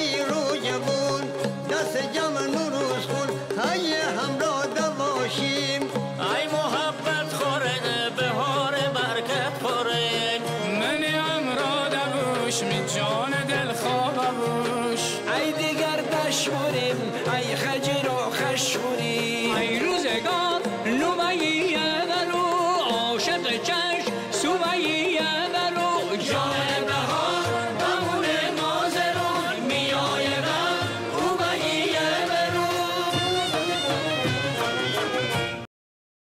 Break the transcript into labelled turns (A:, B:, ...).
A: بی روی بون دست جمع نوروز خون های همراه باشیم.
B: ای محبت خوره بهار برکت خوره
C: من امرا دبوش می جان دل خواب بوش.
D: ای دیگر دشموریم ای خجر و خشموریم